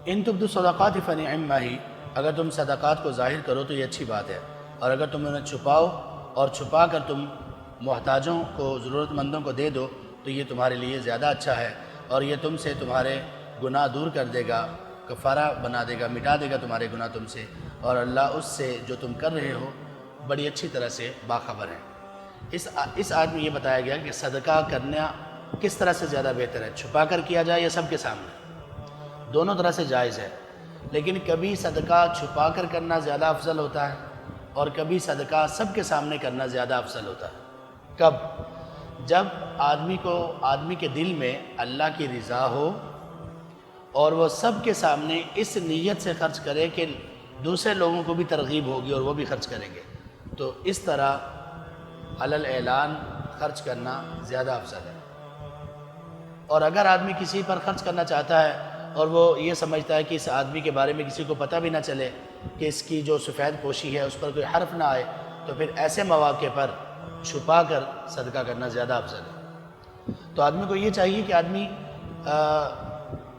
ان تبدوا الصدقات فنعما ہی، اگر تم صدقات کو ظاہر کرو تو یہ اچھی بات ہے، اور اگر تم انہیں چھپاؤ اور چھپا کر تم محتاجوں کو، ضرورت مندوں کو دے دو تو یہ تمہارے لیے زیادہ اچھا ہے، اور یہ تم سے تمہارے گناہ دور کر دے گا، کفارہ بنا دے گا، مٹا دے گا تمہارے گناہ تم سے، اور اللہ اس سے جو تم کر رہے ہو بڑی اچھی طرح سے باخبر ہے۔ اس آیت میں یہ بتایا گیا کہ صدقہ کرنا کس طرح سے زیادہ بہتر ہے، چھپا کر کیا جائے یا سب کے سامنے، دونوں طرح سے جائز ہے، لیکن کبھی صدقہ چھپا کر کرنا زیادہ افضل ہوتا ہے اور کبھی صدقہ سب کے سامنے کرنا زیادہ افضل ہوتا ہے۔ کب؟ جب آدمی کے دل میں اللہ کی رضا ہو اور وہ سب کے سامنے اس نیت سے خرچ کرے کہ دوسرے لوگوں کو بھی ترغیب ہوگی اور وہ بھی خرچ کریں گے، تو اس طرح علی الاعلان خرچ کرنا زیادہ افضل ہے۔ اور اگر آدمی کسی پر خرچ کرنا چاہتا ہے اور وہ یہ سمجھتا ہے کہ اس آدمی کے بارے میں کسی کو پتہ بھی نہ چلے، کہ اس کی جو سفید پوشی ہے اس پر کوئی حرف نہ آئے، تو پھر ایسے مواقع پر چھپا کر صدقہ کرنا زیادہ افضل ہے۔ تو آدمی کو یہ چاہیے کہ آدمی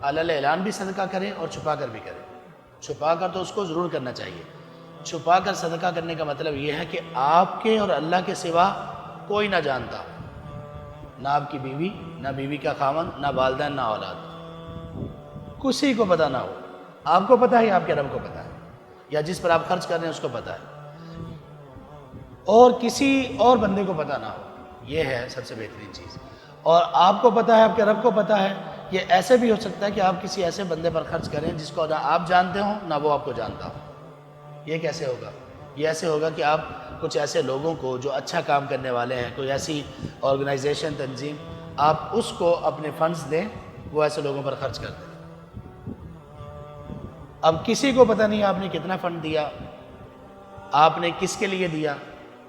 علی الاعلان بھی صدقہ کرے اور چھپا کر بھی کرے۔ چھپا کر تو اس کو ضرور کرنا چاہیے۔ چھپا کر صدقہ کرنے کا مطلب یہ ہے کہ آپ کے اور اللہ کے سوا کوئی نہ جانتا، نہ آپ کی بیوی، نہ بیوی کا خاوند، نہ والدین، نہ اولاد، کسی کو پتہ نہ ہو۔ آپ کو پتہ ہے، آپ کے رب کو پتہ ہے، یا جس پر آپ خرچ کر رہے ہیں اس کو پتہ ہے، اور کسی اور بندے کو پتہ نہ ہو۔ یہ ہے سب سے بہترین چیز۔ اور آپ کو پتہ ہے، آپ کے رب کو پتہ ہے۔ یہ ایسے بھی ہو سکتا ہے کہ آپ کسی ایسے بندے پر خرچ کریں جس کو نہ آپ جانتے ہوں نہ وہ آپ کو جانتا ہو۔ یہ کیسے ہوگا؟ یہ ایسے ہوگا کہ آپ کچھ ایسے لوگوں کو جو اچھا کام کرنے والے ہیں، کوئی ایسی آرگنائزیشن، تنظیم، آپ اس کو اپنے فنڈز دیں، وہ ایسے لوگوں پر خرچ کر دیں۔ اب کسی کو پتہ نہیں آپ نے کتنا فنڈ دیا، آپ نے کس کے لیے دیا،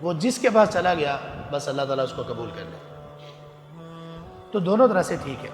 وہ جس کے پاس چلا گیا بس اللہ تعالیٰ اس کو قبول کر لے۔ تو دونوں طرح سے ٹھیک ہے۔